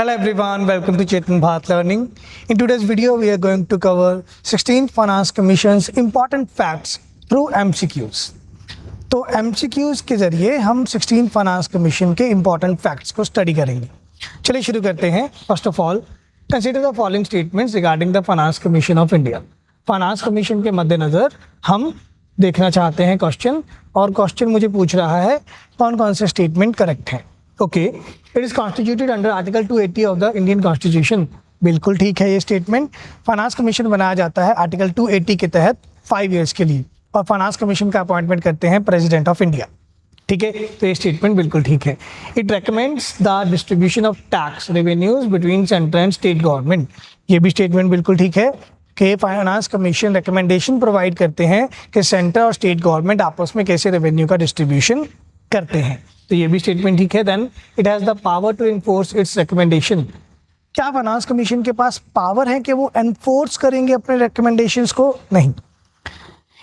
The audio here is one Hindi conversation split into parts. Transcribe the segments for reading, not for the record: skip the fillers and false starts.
Hello everyone, welcome to Chetan Bharat Learning. In today's video, we are going to cover 16th Finance Commission's important facts through MCQs. तो MCQs के जरिए हम 16th Finance Commission के important facts को study करेंगे. चलिए शुरू करते हैं. First of all, consider the following statements regarding the Finance Commission of India. Finance Commission के मद्देनजर हम देखना चाहते हैं क्वेश्चन, और क्वेश्चन मुझे पूछ रहा है कौन कौन से स्टेटमेंट करेक्ट हैं. Okay, it is constituted under article 280 of the Indian constitution. बिल्कुल ठीक है ये स्टेटमेंट. फाइनेंस कमीशन बनाया जाता है आर्टिकल 280 के तहत 5 ईयर्स के लिए, और फाइनेंस कमीशन का अपॉइंटमेंट करते हैं प्रेसिडेंट ऑफ इंडिया. ठीक है, तो ये स्टेटमेंट बिल्कुल ठीक है. It recommends the distribution of tax revenues between central and state government. ये भी स्टेटमेंट बिल्कुल ठीक है कि फाइनेंस कमीशन रिकमेंडेशन प्रोवाइड करते हैं कि सेंटर और स्टेट गवर्नमेंट आपस में कैसे रेवेन्यू का डिस्ट्रीब्यूशन करते हैं. तो ये भी स्टेटमेंट ठीक है. Then it has the power to enforce its recommendation. क्या फाइनेंस कमीशन के पास पावर है कि वो एनफोर्स करेंगे अपने रिकमेंडेशंस को? नहीं,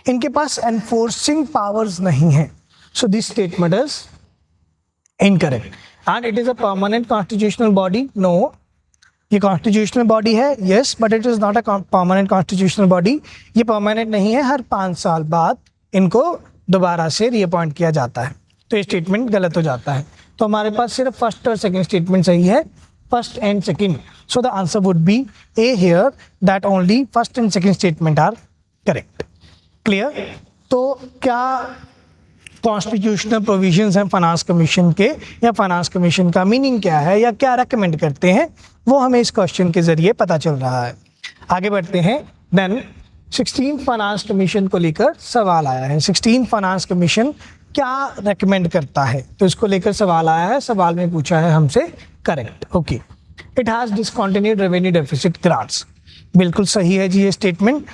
इनके पास एनफोर्सिंग पावर्स नहीं है. So this statement is incorrect. And it is a permanent constitutional body. No, ये कॉन्स्टिट्यूशनल बॉडी है, yes, but it is not a permanent constitutional body. ये परमानेंट नहीं है, हर 5 साल बाद इनको दोबारा से रीअपॉइंट किया जाता है. तो ये स्टेटमेंट गलत हो जाता है. तो हमारे पास सिर्फ फर्स्ट और सेकंड स्टेटमेंट सही है, first and second. So the answer would be A here, that only first and second statement are correct. Clear? तो क्या कॉन्स्टिट्यूशनल प्रोविजंस हैं फाइनेंस कमीशन के, या फाइनेंस कमीशन का मीनिंग क्या है, या क्या रेकमेंड करते हैं, वो हमें इस क्वेश्चन के जरिए पता चल रहा है. आगे बढ़ते हैं. देन 16th फाइनेंस कमीशन को लेकर सवाल आया है. 16th फाइनेंस कमीशन क्या रेकमेंड करता है, तो इसको लेकर सवाल आया है. सवाल में पूछा है हमसे correct. Okay, it has discontinued revenue deficit grants. बिल्कुल सही है जी ये स्टेटमेंट.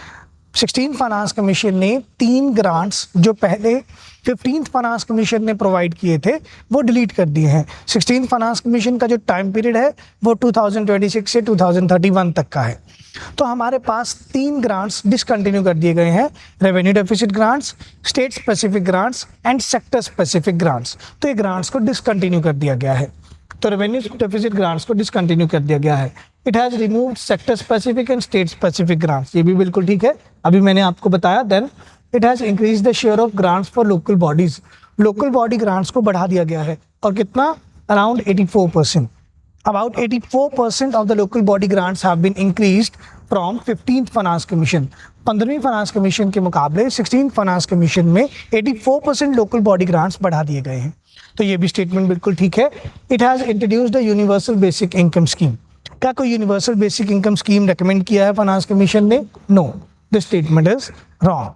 16th फाइनेंस कमीशन ने 3 ग्रांट्स जो पहले 15th फाइनेंस कमीशन ने प्रोवाइड किए थे वो डिलीट कर दिए हैं. 16th फाइनेंस कमीशन का जो टाइम पीरियड है वो 2026 से 2031 तक का है. तो हमारे पास 3 ग्रांट्स डिसकंटिन्यू कर दिए गए हैं: revenue deficit grants, state specific grants and sector specific grants. तो ये ग्रांट्स को डिसकंटिन्यू कर दिया गया है. तो रेवेन्यू डेफिसिट ग्रांट्स को डिसकंटिन्यू कर दिया गया है. It has removed sector specific and state specific grants. ये भी बिल्कुल ठीक है, अभी मैंने आपको बताया. Then it has increase the share of grants for local bodies. Local body grants को बढ़ा दिया गया है, और कितना? Around 84%. About 84% of the local body grants have been increased from 15th Finance Commission. 15वीं फाइनेंस कमीशन के मुकाबले 16th फाइनेंस कमीशन में 84% लोकल बॉडी ग्रांट्स बढ़ा दिए गए हैं. तो ये भी स्टेटमेंट बिल्कुल ठीक है. It has introduced the universal basic income scheme. क्या कोई universal basic income scheme recommend किया है फाइनेंस कमीशन ने? No, the statement is wrong.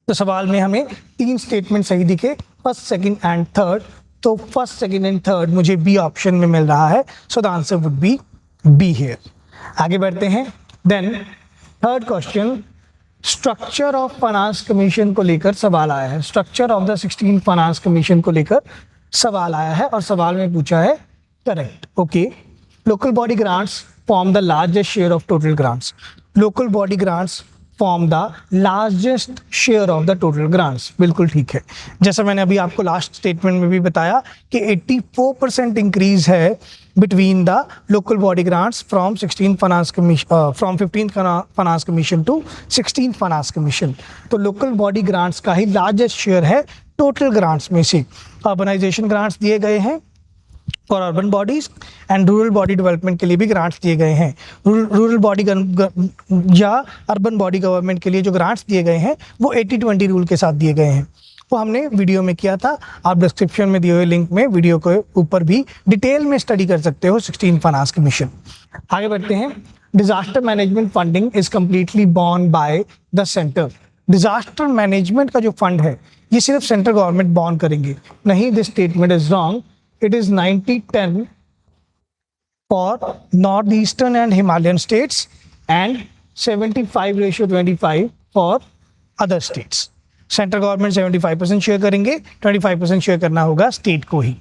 तो सवाल में हमें 3 स्टेटमेंट सही दिखे, फर्स्ट, सेकेंड एंड थर्ड. तो फर्स्ट, सेकेंड एंड थर्ड मुझे बी ऑप्शन में मिल रहा है. So the answer would be B here. आगे बढ़ते हैं. Then third question, structure of finance commission को लेकर सवाल आया है. Structure of the 16th finance commission को लेकर सवाल आया है, और सवाल में पूछा है correct. Okay, local body grants form the largest share of total grants. Local body grants form the largest share of the total grants. बिल्कुल ठीक है. जैसा मैंने अभी आपको लास्ट स्टेटमेंट में भी बताया कि 84% इंक्रीज है between the local body grants from 16th finance commission, from 15th finance commission to 16th finance commission. तो लोकल बॉडी ग्रांट्स का ही लार्जेस्ट शेयर है टोटल ग्रांट्स में से. अर्बनाइजेशन ग्रांट्स दिए गए हैं और urban bodies and rural body development के लिए भी ग्रांट्स दिए गए हैं. रूरल बॉडी या अर्बन बॉडी गवर्नमेंट के लिए जो ग्रांट्स दिए गए हैं वो 80-20 रूल के साथ दिए गए हैं. वो हमने वीडियो में किया था. आप डिस्क्रिप्शन में दिए हुए लिंक में वीडियो के ऊपर भी डिटेल में स्टडी कर सकते हो 16th फाइनेंस कमीशन. आगे बढ़ते हैं. Disaster management funding is completely born by the centre. Disaster management का जो फंड है ये सिर्फ सेंट्रल गवर्नमेंट बॉर्न करेंगे. नहीं, this statement is wrong. It is 90-10 for northeastern and Himalayan states and 75:25 for other states. Central government 75% share करेंगे, 25% शेयर करना होगा स्टेट को ही.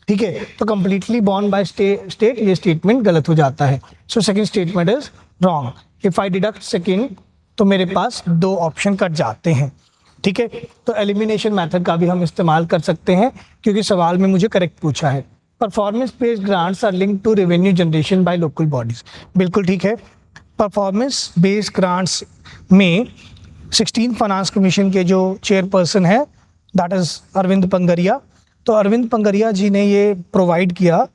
ठीक है, तो कंप्लीटली बॉर्न बाय स्टेट, ये स्टेटमेंट गलत हो जाता है. So second statement is wrong. If I deduct second तो मेरे पास 2 ऑप्शन कट जाते हैं. ठीक है, तो एलिमिनेशन मेथड का भी हम इस्तेमाल कर सकते हैं क्योंकि सवाल में मुझे करेक्ट पूछा है. Performance based grants are linked to revenue generation by local bodies. बिल्कुल ठीक है। परफॉर्मेंस बेस्ड ग्रांट्स में 16 फाइनेंस कमीशन के जो चेयरपर्सन है दैट इज अरविंद पंगरिया। तो अरविंद पंगरिया जी ने ये प्रोवाइड किया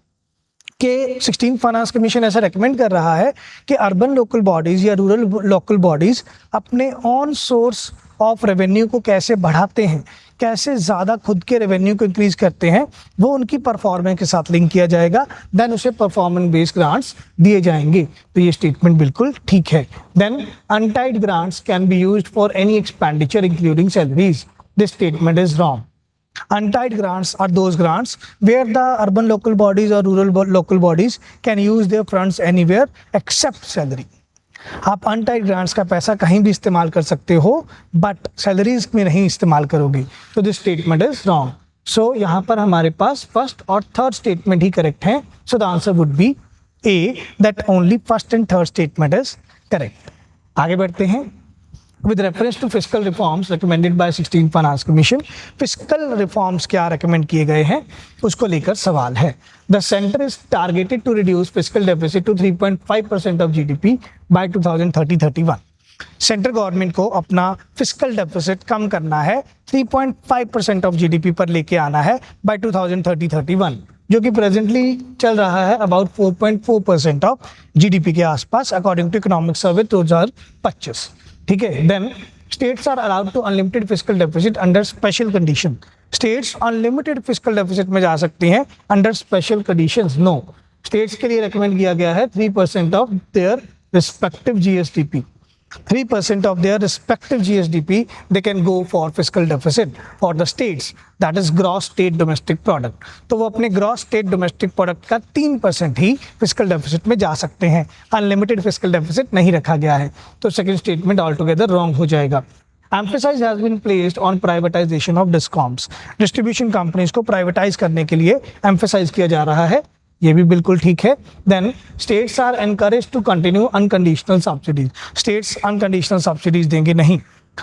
कि 16 फाइनेंस कमीशन ऐसा रेकमेंड कर रहा है कि अर्बन लोकल बॉडीज़ या रूरल लोकल बॉडीज़ अपने ऑन सोर्स ऑफ रेवेन्यू को कैसे बढ़ाते हैं, कैसे ज़्यादा खुद के रेवेन्यू को इंक्रीज करते हैं, वो उनकी परफॉर्मेंस के साथ लिंक किया जाएगा, देन उसे परफॉर्मेंस बेस्ड ग्रांट्स दिए जाएंगे। तो ये स्टेटमेंट बिल्कुल ठीक है। Then untied grants can be used for any expenditure including salaries. This statement is wrong. Untied grants are those grants where the urban local bodies or rural local bodies can use their funds anywhere except salary. आप अनटाइड ग्रांट्स का पैसा कहीं भी इस्तेमाल कर सकते हो बट सैलरीज में नहीं इस्तेमाल करोगे। तो दिस स्टेटमेंट इज रॉन्ग। सो यहाँ पर हमारे पास फर्स्ट और थर्ड स्टेटमेंट ही करेक्ट है। So the answer would be A, that only first and third statement is correct. आगे बढ़ते हैं। With reference to fiscal reforms recommended by 16 finance commission, physical reforms क्या रेकमेंड किए गए हैं उसको लेकर सवाल है। The centre is targeted to reduce physical deficit to 3.5% of GDP by 2030-31। Central government को अपना फिजिकल डेफिसिट कम करना है, 3.5% ऑफ जीडीपी पर लेके आना है बाय 2030-31, जो कि प्रेजेंटली चल रहा है अबाउट 4.4% ऑफ जीडीपी के आसपास अकॉर्डिंग टू इकोनॉमिक सर्वे 2025। ठीक है। Then states are allowed to unlimited physical deficit under special condition. States unlimited physical deficit में जा सकती हैं under special conditions. No, states के लिए रेकमेंड किया गया है 3% of their respective GSDP. 3% of their respective GSDP they can go for fiscal deficit for the states, that is gross state domestic product। तो वो अपने gross state domestic product का 3% ही fiscal deficit में जा सकते हैं, unlimited fiscal deficit नहीं रखा गया है। तो second statement altogether wrong हो जाएगा। Emphasis has been placed on privatization of discoms। distribution companies को privatize करने के लिए emphasize किया जा रहा है, ये भी बिल्कुल ठीक है। Then states are encourage to continue unconditional subsidies. States unconditional subsidies देंगे नहीं।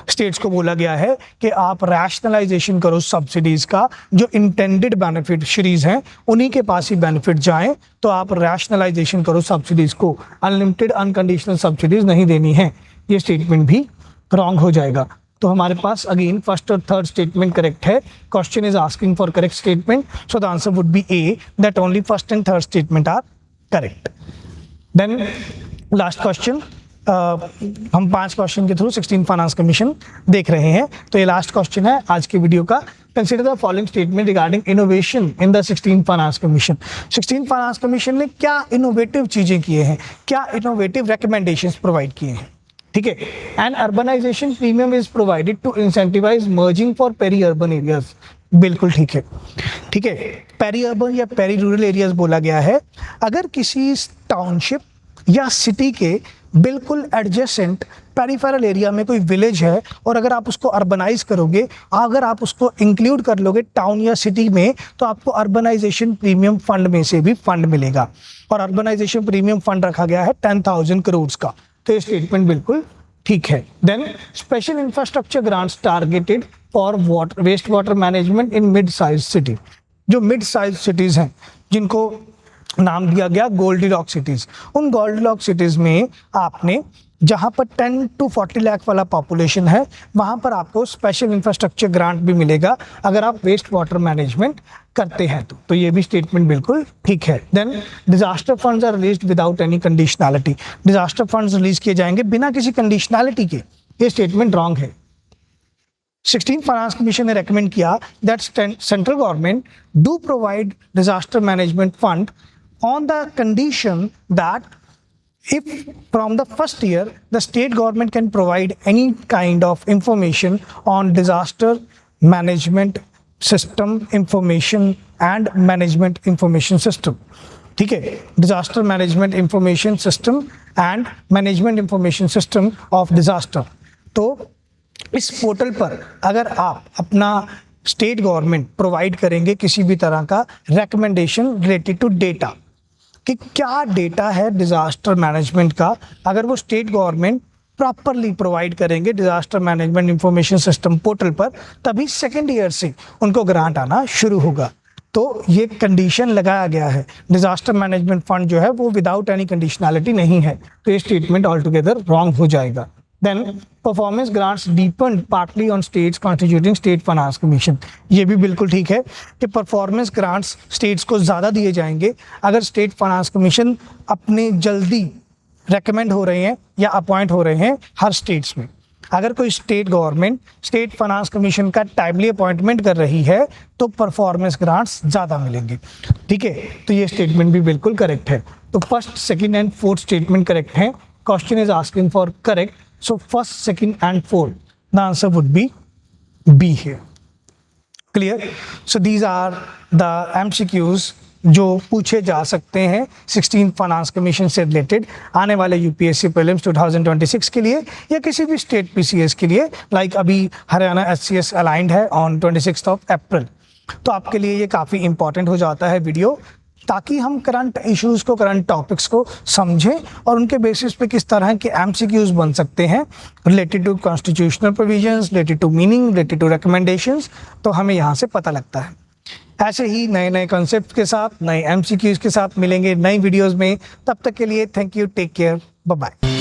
स्टेट्स को बोला गया है कि आप रैशनलाइजेशन करो सब्सिडीज का, जो इंटेंडेड बेनिफिशियरीज हैं उन्हीं के पास ही बेनिफिट जाएं, तो आप रैशनलाइजेशन करो सब्सिडीज को, अनलिमिटेड अनकंडीशनल सब्सिडीज नहीं देनी है। ये स्टेटमेंट भी रॉन्ग हो जाएगा। तो हमारे पास अगेन फर्स्ट और थर्ड स्टेटमेंट करेक्ट है। Question is asking for correct statement, so the answer would be A, that only first and third statement are correct. Then last question, हम 5 क्वेश्चन के थ्रू 16 फाइनेंस कमीशन देख रहे हैं। तो ये लास्ट क्वेश्चन है आज की वीडियो का। Consider the following statement regarding innovation in the 16 finance commission. 16 finance commission ने क्या इनोवेटिव चीज़ें किए हैं, क्या इनोवेटिव रिकमेंडेशंस प्रोवाइड किए हैं। ठीक है। And urbanisation premium is provided to incentivise merging for peri urban areas. बिल्कुल ठीक है। ठीक है, पेरी अर्बन या पेरी रूरल एरियाज बोला गया है अगर किसी टाउनशिप या सिटी के बिल्कुल एडजेसेंट पेरिफेरल एरिया में कोई विलेज है और अगर आप उसको अर्बनाइज करोगे, अगर आप उसको इंक्लूड कर लोगे टाउन या सिटी में, तो आपको अर्बनाइजेशन प्रीमियम फंड में से भी फंड मिलेगा। और अर्बनाइजेशन प्रीमियम फंड रखा गया है 10,000 करोड़ का। तो ये स्टेटमेंट बिल्कुल ठीक है। Then special infrastructure grants targeted for water waste water management in mid size city. जो मिड साइज सिटीज़ हैं जिनको नाम दिया गया गोल्डीलॉक्स सिटीज़, उन गोल्डीलॉक्स सिटीज़ में आपने जहाँ पर 10 to 40 लाख वाला पॉपुलेशन है वहाँ पर आपको स्पेशल इंफ्रास्ट्रक्चर ग्रांट भी मिलेगा अगर आप वेस्ट वाटर मैनेजमेंट करते हैं तो ये भी स्टेटमेंट बिल्कुल ठीक है। Then disaster funds are released without any conditionality. Disaster funds release किए जाएंगे बिना किसी कंडीशनैलिटी के। ये स्टेटमेंट रॉन्ग है। 16 फाइनेंस कमीशन ने रेकमेंड किया that central government do provide disaster management fund on the condition that if from the first year the state government can provide any kind of information on disaster management system information and management information system। ठीक है, disaster management information system and management information system of disaster। तो इस पोर्टल पर अगर आप अपना स्टेट गवर्नमेंट प्रोवाइड करेंगे किसी भी तरह का रिकमेंडेशन रिलेटेड टू डेटा कि क्या डेटा है डिजास्टर मैनेजमेंट का, अगर वो स्टेट गवर्नमेंट प्रॉपरली प्रोवाइड करेंगे disaster management information system portal पर, तभी सेकेंड ईयर से उनको ग्रांट आना शुरू होगा। तो ये कंडीशन लगाया गया है, डिजास्टर मैनेजमेंट फंड जो है वो विदाउट एनी कंडीशनैलिटी नहीं है, तो ये स्टेटमेंट ऑल टुगेदर रॉन्ग हो जाएगा। Then performance grants depend partly on states constituting state finance commission, ये भी बिल्कुल ठीक है कि परफॉर्मेंस ग्रांट्स स्टेट्स को ज़्यादा दिए जाएंगे अगर स्टेट फाइनेंस कमीशन अपने जल्दी रेकमेंड हो रहे हैं या अपॉइंट हो रहे हैं हर स्टेट्स में। अगर कोई state government state finance commission का टाइमली अपॉइंटमेंट कर रही है तो परफॉर्मेंस ग्रांट्स ज़्यादा मिलेंगे, ठीक है। तो ये स्टेटमेंट भी बिल्कुल करेक्ट है। तो first, second and fourth statement correct है। Question is asking for correct, so first, second and fourth, the answer would be B here. Clear? So these are the MCQs जो पूछे जा सकते हैं 16 फाइनेंस कमीशन से रिलेटेड आने वाले यूपीएससी प्रीलिम्स 2026 के लिए या किसी भी स्टेट पीसीएस के लिए। लाइक अभी हरियाणा एचसीएस अलाइंड है ऑन 26 अप्रैल, तो आपके लिए ये काफ़ी इंपॉर्टेंट हो जाता है वीडियो, ताकि हम करंट इश्यूज़ को, करंट टॉपिक्स को समझें और उनके बेसिस पे किस तरह के एमसीक्यूज बन सकते हैं related to constitutional provisions, related to meaning, related to recommendations, तो हमें यहाँ से पता लगता है। ऐसे ही नए नए कॉन्सेप्ट के साथ, नए एमसीक्यूज के साथ मिलेंगे नई वीडियोस में। तब तक के लिए thank you, take care, bye bye.